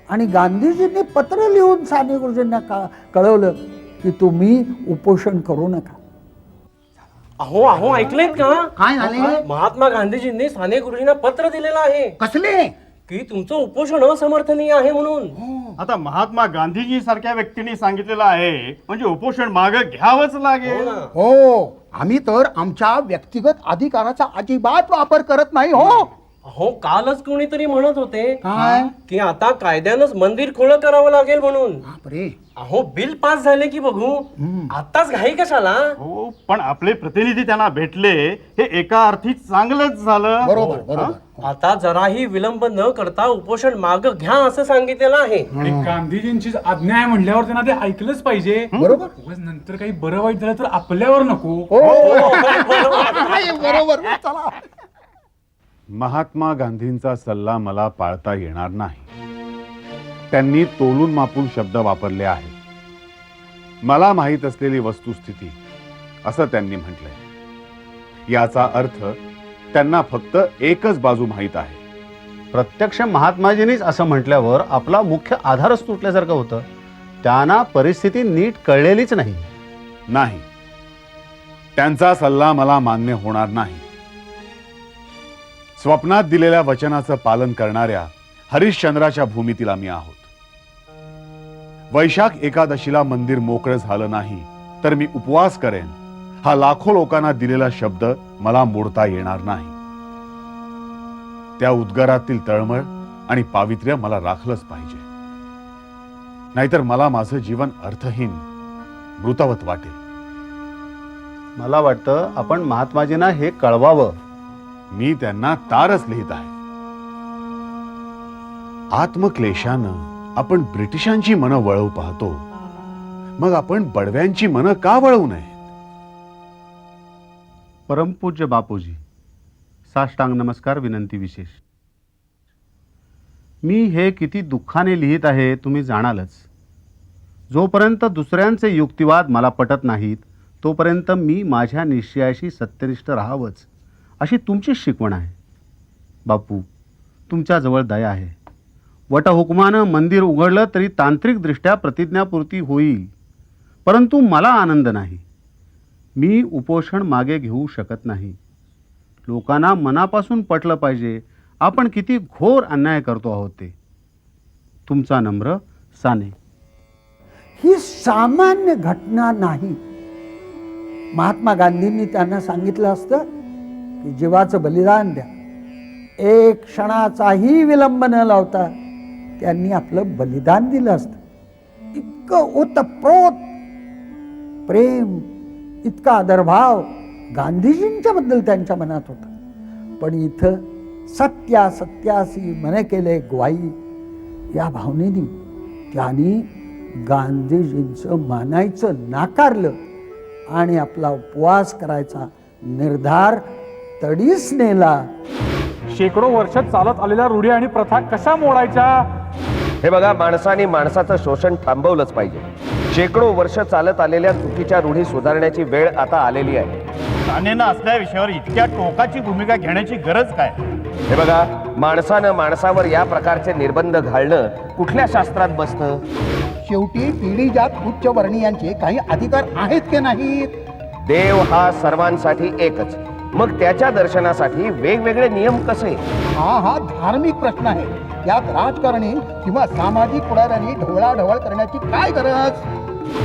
आणि गांधीजींनी पत्र लिहून साने गुरुजींना कळवलं की तुम्ही उपोषण करू नका. अहो ऐकलेत का? काय झाले? महात्मा गांधीजींनी साने गुरुजींना पत्र दिलेलं आहे. कसले? की तुमचं उपोषण असमर्थनीय आहे म्हणून. आता महात्मा गांधीजी सारख्या व्यक्तींनी सांगितलेलं आहे म्हणजे उपोषण मागं घ्यावंच लागेल. हो, आम्ही तर आमच्या व्यक्तिगत अधिकाराचा अजिबात वापर करत नाही. हो, अहो कालच कोणीतरी म्हणत होते काय? की आता कायद्यानंच मंदिर खुलं करावं लागेल म्हणून. बापरे. अहो बिल पास झाले की बघू. आताच घाई कशाला? हो पण आपले प्रतिनिधी त्यांना भेटले हे एका अर्थी चांगलंच झालं. बरोबर बरोबर. आता जराही विलंब न करता उपोषण माग घ्या असं सांगितलेलं आहे. आणि गांधीजींची आज्ञा आहे म्हणल्यावर त्यांना ते ऐकलंच पाहिजे. बरोबर. उगाच नंतर काही बरं वाईट झालं तर आपल्यावर नको. बरोबर. चला. महात्मा गांधींचा सल्ला मला पाळता येणार नाही. त्यांनी तोलून मापून शब्द वापरले आहेत. मला माहीत असलेली वस्तुस्थिती असं त्यांनी म्हटलंय. याचा अर्थ त्यांना फक्त एकच बाजू माहीत आहे. प्रत्यक्ष महात्माजींनीच असं म्हटल्यावर आपला मुख्य आधारच तुटल्यासारखं होतं. त्यांना परिस्थिती नीट कळलेलीच नाही. नाही, त्यांचा सल्ला मला मान्य होणार नाही. स्वप्नात दिलेल्या वचनाचं पालन करणाऱ्या हरिश्चंद्राच्या भूमीतील आम्ही आहोत. वैशाख एकादशीला मंदिर मोकळं झालं नाही तर मी उपवास करेन हा लाखो लोकांना दिलेला शब्द मला मोडता येणार नाही. त्या उद्गारातील तळमळ आणि पावित्र्य मला राखलंच पाहिजे. नाहीतर मला माझं जीवन अर्थहीन, मृतवत वाटेल. मला वाटतं आपण महात्माजींना हे कळवावं. मी त्यांना तारच लिहित आहे. आत्मक्लेशानं आपण ब्रिटिशांची मनं वळवू पाहतो, मग आपण बडव्यांची मनं का वळवू नये? परमपूज्य बापूजी, साष्टांग नमस्कार, विनंती विशेष. मी हे किती दुःखाने लिहित आहे तुम्ही जाणालच. जोपर्यंत दुसऱ्यांचे युक्तिवाद मला पटत नाहीत तोपर्यंत मी माझ्या निश्चयाशी सत्यनिष्ठ राहावंच अशी तुमचीच शिकवण आहे. बापू, तुमच्याजवळ दया आहे. वटहुकमानं मंदिर उघडलं तरी तांत्रिकदृष्ट्या प्रतिज्ञापूर्ती होईल, परंतु मला आनंद नाही. मी उपोषण मागे घेऊ शकत नाही. लोकांना मनापासून पटलं पाहिजे आपण किती घोर अन्याय करतो आहोत ते. तुमचा नम्र साने. ही सामान्य घटना नाही. महात्मा गांधींनी त्यांना सांगितलं असतं की जीवाचं बलिदान द्या. एक क्षणाचाही विलंब न लावता त्यांनी आपलं बलिदान दिलं असतं. इतकं ओतप्रोत प्रेम, इतका आदरभाव गांधीजींच्या बद्दल त्यांच्या मनात होता. पण इथं सत्यासत्यासी मने केले ग्वाही या भावनेनी त्यांनी गांधीजींचं मानायचं नाकारलं आणि आपला उपवास करायचा निर्धार तडीस नेला. शेकडो वर्ष चालत आलेल्या रूढी आणि प्रथा कशा मोडायच्या? हे बघा, माणसाने माणसाचं शोषण थांबवलंच पाहिजे. शेकडो वर्ष चालत आलेल्या चुकीच्या रूढी सुधारण्याची वेळ आता आलेली आहे. सानेनं असल्या विषयावर इतक्या टोकाची भूमिका घेण्याची गरज काय? हे बघा, माणसानं माणसावर या प्रकारचे निर्बंध घालणं कुठल्या शास्त्रात बसतं? शेवटी पिढीजात उच्च वर्णीयांचे काही अधिकार आहेत की नाहीत? देव हा सर्वांसाठी एकच, मग त्याच्या दर्शनासाठी वेगवेगळे नियम कसे? हा धार्मिक प्रश्न आहे. यात राजकारणी किंवा सामाजिक पुढाऱ्यांनी ढवळाढवळ करण्याची काय गरज?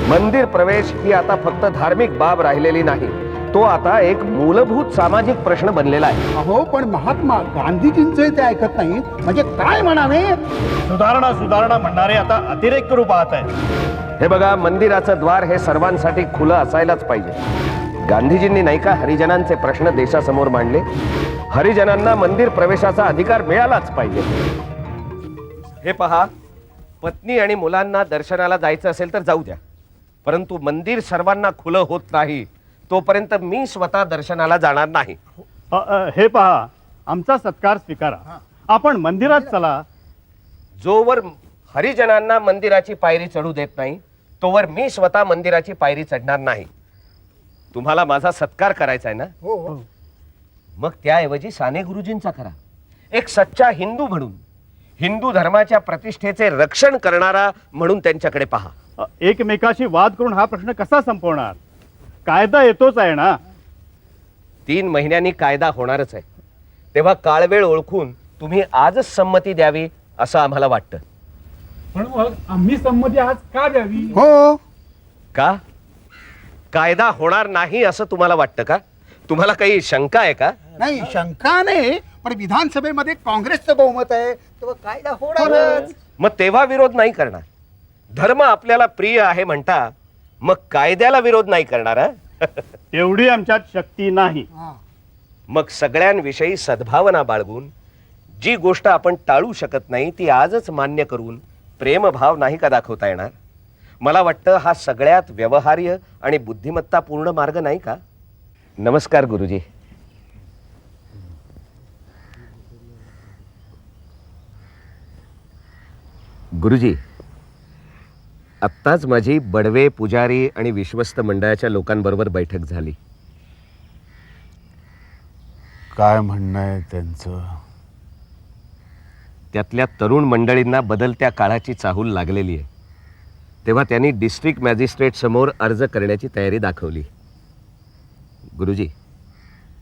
मंदिर प्रवेश ही आता फक्त धार्मिक बाब राहिलेली नाही, तो आता एक मूलभूत सामाजिक प्रश्न बनलेला आहे. अहो, पण महात्मा गांधीजींचे ते ऐकत नाहीत म्हणजे काय म्हणावे? सुधारणा म्हणणारे आता अतिरेक करू पाहत आहेत. हे बघा, मंदिराचं द्वार हे सर्वांसाठी खुलं असायलाच पाहिजे. गांधीजींनी नाही का हरिजनांचे प्रश्न देशासमोर मांडले? हरिजनांना मंदिर प्रवेशाचा अधिकार मिळालाच पाहिजे. हे पहा, पत्नी आणि मुलांना दर्शनाला जायचं असेल तर जाऊ द्या, परंतु मंदिर सर्वांना खुलं होत नाही तोपर्यंत मी स्वतः दर्शनाला जाणार नाही. हे पहा, आमचा सत्कार स्वीकारा. आपण मंदिरात चला. जोवर हरिजनांना मंदिराची पायरी चढू देत नाही तोवर मी स्वतः मंदिराची पायरी चढणार नाही. तुम्हाला माझा सत्कार करायचा आहे ना? हो. मग त्याऐवजी साने गुरुजींचा करा. एक सच्चा हिंदू म्हणून, हिंदू धर्माच्या प्रतिष्ठेचे रक्षण करणारा म्हणून त्यांच्याकडे पहा. एकमेकाशी वाद करून हा प्रश्न कसा संपवणार? कायदा येतोच आहे ना. 3 महिन्यांनी कायदा होणारच आहे. तेव्हा काळवेळ ओळखून तुम्ही आजच संमती द्यावी असं आम्हाला वाटतं. पण मग आम्ही संमती आज का द्यावी? हो. का? कायदा होणार नाही असं तुम्हाला वाटतं का? तुम्हाला काही शंका आहे का? नाही, शंका नाही, पण विधानसभेमध्ये काँग्रेसचं बहुमत आहे तेव्हा कायदा होणारच. मग तेव्हा विरोध नाही करणार. धर्म आपल्याला प्रिय आहे म्हणता, मग कायद्याला विरोध नाही करणार. एवढी आमच्यात शक्ती नाही. मग सगळ्यांविषयी सद्भावना बाळगून जी गोष्ट आपण टाळू शकत नाही ती आजच मान्य करून प्रेमभाव नाही का दाखवता येणार? मला वाटतं हा सगळ्यात व्यवहार्य आणि बुद्धिमत्तापूर्ण मार्ग नाही का? नमस्कार गुरुजी. गुरुजी, आत्ताच माझी बडवे, पुजारी आणि विश्वस्त मंडळाच्या लोकांबरोबर बैठक झाली. काय म्हणणं आहे त्यांचं? त्यातल्या तरुण मंडळींना बदलत्या काळाची चाहूल लागलेली आहे. तेव्हा त्यांनी डिस्ट्रिक्ट मॅजिस्ट्रेट समोर अर्ज करण्याची तयारी दाखवली. गुरुजी,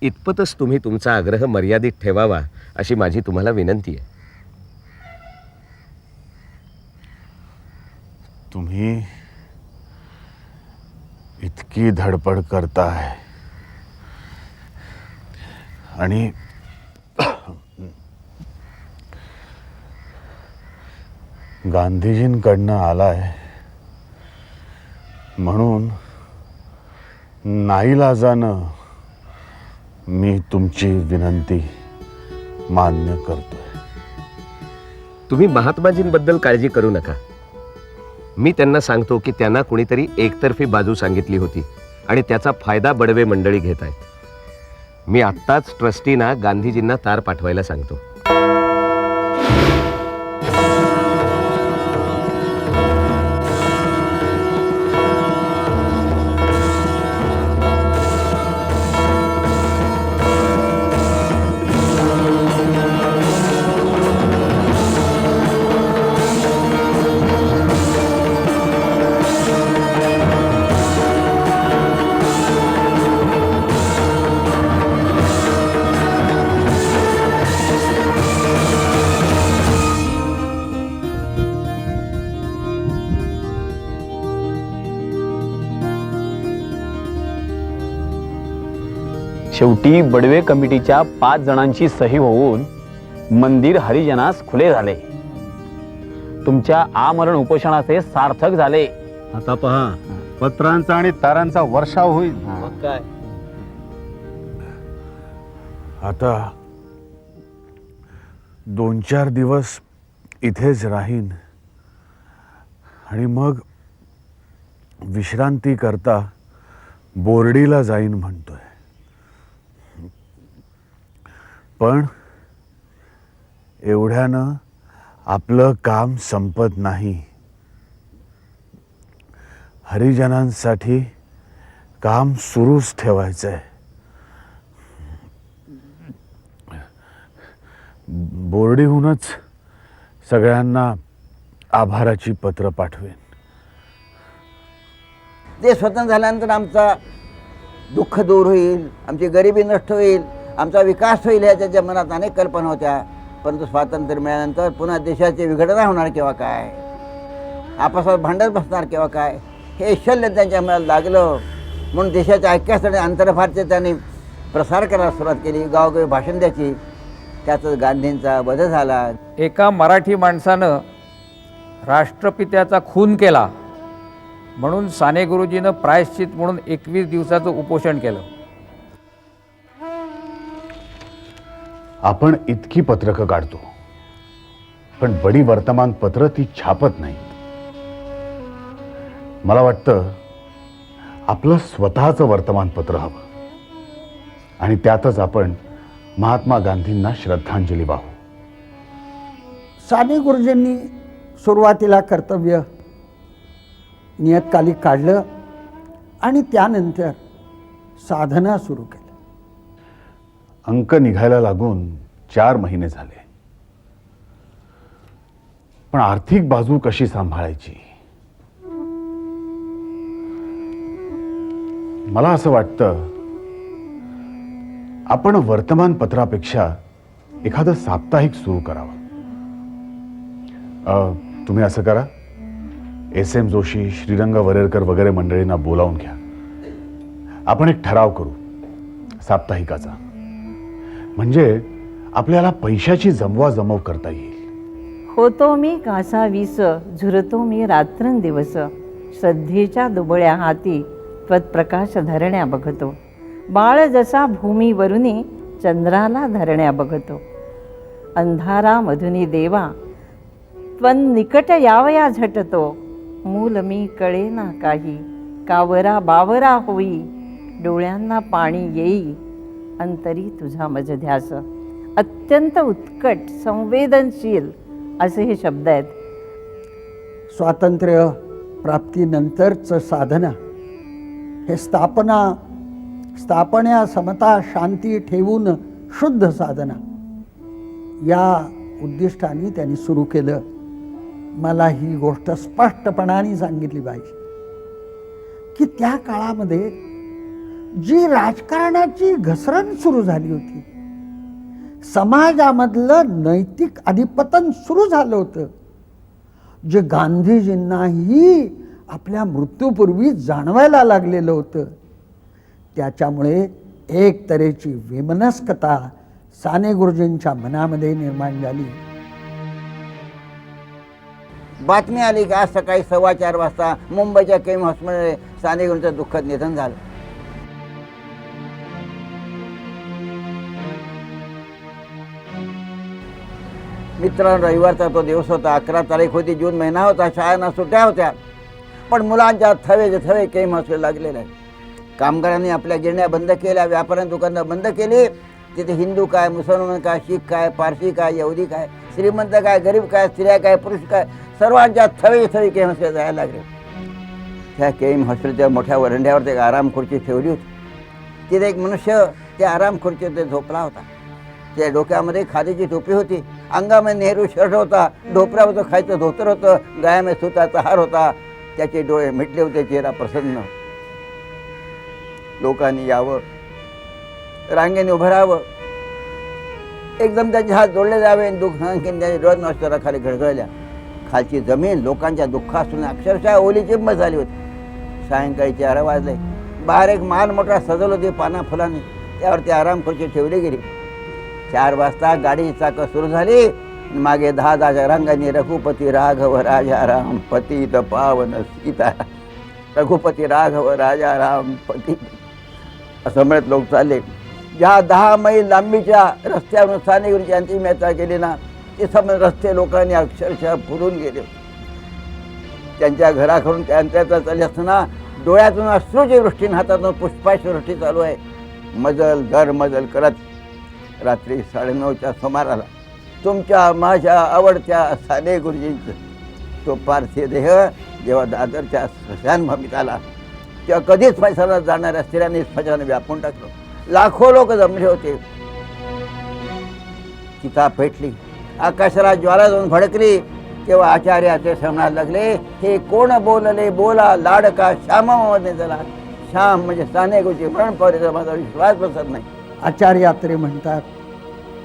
इतपतच तुम्ही तुमचा आग्रह मर्यादित ठेवावा अशी माझी तुम्हाला विनंती आहे. तुम्ही इतकी धडपड करताय आणि गांधीजींकडनं आलाय म्हणून नाईलाजानं मी तुमची विनंती मान्य करतोय. तुम्ही महात्माजींबद्दल काळजी करू नका. मी त्यांना सांगतो की त्यांना कुणीतरी एकतर्फी बाजू सांगितली होती आणि त्याचा फायदा बडवे मंडळी घेत आहेत. मी आत्ताच ट्रस्टीना गांधीजींना तार पाठवायला सांगतो. शेवटी बडवे कमिटीच्या 5 जणांची सही होऊन मंदिर हरिजनास खुले झाले. तुमच्या आमरण उपोषणाचे सार्थक झाले. आता पहा, पत्रांचा आणि तारांचा वर्षाव होईल. मग काय? आता 2-4 दिवस इथेच राहीन आणि मग विश्रांती करता बोर्डीला जाईन म्हणतोय. पण एवढ्यानं आपलं काम संपत नाही. हरिजनांसाठी काम सुरूच ठेवायचंय. बोर्डीहूनच सगळ्यांना आभाराची पत्र पाठवेन. ते स्वतंत्र झाल्यानंतर आमचा दुःख दूर होईल, आमची गरिबी नष्ट होईल, आमचा विकास होईल ह्या त्याच्या मनात अनेक कल्पना होत्या. परंतु स्वातंत्र्य मिळाल्यानंतर पुन्हा देशाची विघटना होणार केव्हा काय, आपसात भांडत बसणार केव्हा काय, हे शल्य त्यांच्या मनात लागलं. म्हणून देशाच्या ऐक्यासाठी आंतरभारतीय त्यांनी प्रसार करायला सुरुवात केली, गावोगावी भाषण द्यायची. त्यातच गांधींचा वध झाला. एका मराठी माणसानं राष्ट्रपित्याचा खून केला म्हणून साने गुरुजीनं प्रायश्चित म्हणून 21 दिवसाचं उपोषण केलं. आपण इतकी पत्रकं काढतो पण बडी वर्तमानपत्र ती छापत नाही. मला वाटतं आपलं स्वतःचं वर्तमानपत्र हवं आणि त्यातच आपण महात्मा गांधींना श्रद्धांजली वाहू. साने गुरुजींनी सुरुवातीला कर्तव्य नियतकालिक काढलं आणि त्यानंतर साधना सुरू केली. अंक निघायला लागून 4 महिने झाले. पण आर्थिक बाजू कशी सांभाळायची? मला असं वाटतं आपण वर्तमानपत्रापेक्षा एखादं साप्ताहिक सुरू करावं. तुम्ही असं करा, SM जोशी, श्रीरंग वरेरकर वगैरे मंडळींना बोलावून घ्या. आपण एक ठराव करू साप्ताहिकाचा. म्हणजे आपल्याला पैशाची जमवाजमव करता येईल. होतो मी कासा वीस, झुरतो मी रात्रंदिवस, श्रद्धेच्या दुबळ्या हाती त्वत्प्रकाश धरण्या बघतो. बाळ जसा भूमीवरुनी चंद्राला धरण्या बघतो. अंधारामधुनी देवा त्वन निकट यावया झटतो. मूल मी कळेना काही, कावरा बावरा होई. डोळ्यांना पाणी येई, अंतरी तुझा मज ध्यास. अत्यंत उत्कट संवेदनशील असे हे शब्द आहेत. स्वातंत्र्य प्राप्तीनंतरचं साधना हे स्थापना समता शांती ठेवून शुद्ध साधना या उद्दिष्टाने त्यांनी सुरू केलं. मला ही गोष्ट स्पष्टपणाने सांगितली पाहिजे की त्या काळामध्ये जी राजकारणाची घसरण सुरू झाली होती, समाजामधलं नैतिक अधिपतन सुरू झालं होतं, जे गांधीजींनाही आपल्या मृत्यूपूर्वी जाणवायला लागलेलं होतं, त्याच्यामुळे एक तऱ्हेची विमनस्कता साने गुरुजींच्या मनामध्ये निर्माण झाली. बातमी आली की आज सकाळी 4:15 वाजता मुंबईच्या केम हॉस्पिटलमध्ये साने गुरुजींचं दुःखद निधन झालं. मित्रांनो, रविवारचा तो दिवस होता. 11 तारीख होती, जून महिना होता, शाळांना सुट्ट्या होत्या. पण मुलांच्या थवे थवे केम हॉस्पिटल लागलेलं आहे. कामगारांनी आपल्या गिरण्या बंद केल्या, व्यापाऱ्यांनी दुकानं बंद केली. तिथे हिंदू काय, मुसलमान काय, शीख काय, पारसी काय, यहुदी काय, श्रीमंत काय, गरीब काय, स्त्रिया काय, पुरुष काय, सर्वांच्या थवे थवे केम हॉस्पिटल जायला लागले. त्या केम हॉस्पिटलच्या मोठ्या वरंड्यावर एक आराम खुर्ची ठेवली होती. तिथे एक मनुष्य त्या आराम खुर्चीत झोपला होता. त्या डोक्यामध्ये खादीची टोपी होती, अंगामध्ये नेहरू शर्ट होता, ढोपऱ्यावर खायचं धोतर होतं, गळ्यामध्ये सुताचा हार होता. त्याचे डोळे मिटले होते, चेहरा प्रसन्न. लोकांनी यावं, रांगेने उभं राहावं, एकदम त्यांचे हात जोडले जावे. दुःख त्यांच्या डोळ्यात नसताना खाली घडघळल्या. खालची जमीन लोकांच्या दुःखासून अक्षरशः ओली चिंब झाली होती. सायंकाळी 4 वाजले. बाहेर एक मान मोठा सजवलं होती पाना फुलांनी, त्यावरती आराम खुर्ची ठेवली गेली. 4 वाजता गाडीची चाकं सुरू झाली. मागे 10 रंगांनी रघुपती राघव राजा राम पतित पावन सीता, रघुपती राघव राजा राम पती असं म्हणत लोक चालले. ज्या 10 मैल लांबीच्या रस्त्यावरून साने गुरुजी अंतिम यात्रा केली ना, ते समज रस्ते लोकांनी अक्षरशः फुलून गेले. त्यांच्या घराकडून त्या अंत्ययात्रा चालली असताना डोळ्यातून अश्रूची वृष्टी, हातातून पुष्पाची वृष्टी चालू आहे. मजल दर मजल करत रात्री 9:30च्या सुमाराला तुमच्या माझ्या आवडत्या साने गुरुजींचं तो पार्थिव देह जेव्हा दादरच्या स्मशानभूमीत आला, तेव्हा कधीच स्मशानात जाणाऱ्या स्त्रियांनी स्मशान व्यापून टाकलं. लाखो लोक जमले होते. चिता पेटली, आकाशाला ज्वाला जाऊन भडकली. तेव्हा आचार्याचे श्रमणाला लागले, हे कोण बोलले बोला लाडका श्यामामध्ये झाला. श्याम म्हणजे साने गुरुजी मरण पावलेला माझा विश्वास बसत नाही. आचार्य यात्रे म्हणतात,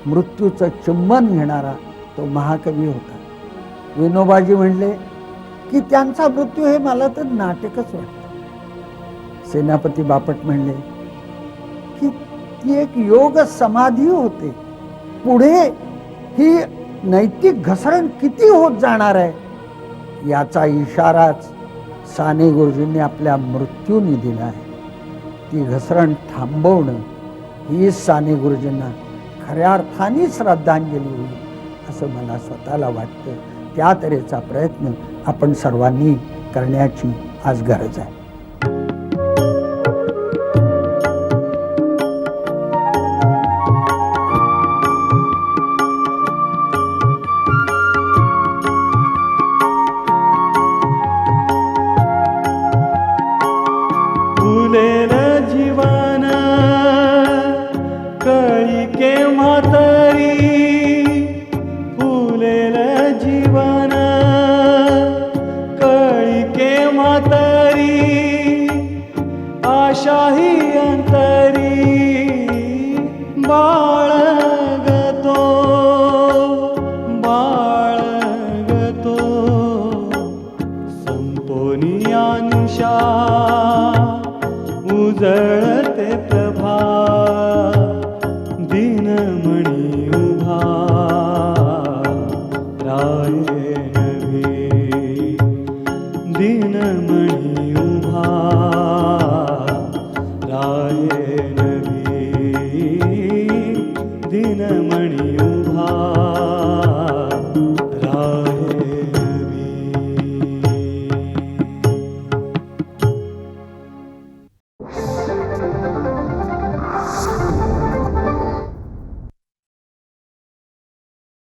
मृत्यूचं चुंबन घेणारा तो महाकवी होता. विनोबाजी म्हणले की त्यांचा मृत्यू हे मला तर नाटकच वाटतं. सेनापती बापट म्हणले की ती एक योग समाधी होते. पुढे ही नैतिक घसरण किती होत जाणार आहे याचा इशाराच साने गुरुजींनी आपल्या मृत्यूने दिला आहे. ती घसरण थांबवणं ही साने गुरुजींना खऱ्या अर्थाने श्रद्धांजली होईल असं मला स्वतःला वाटतं. त्या तऱ्हेचा प्रयत्न आपण सर्वांनी करण्याची आज गरज आहे.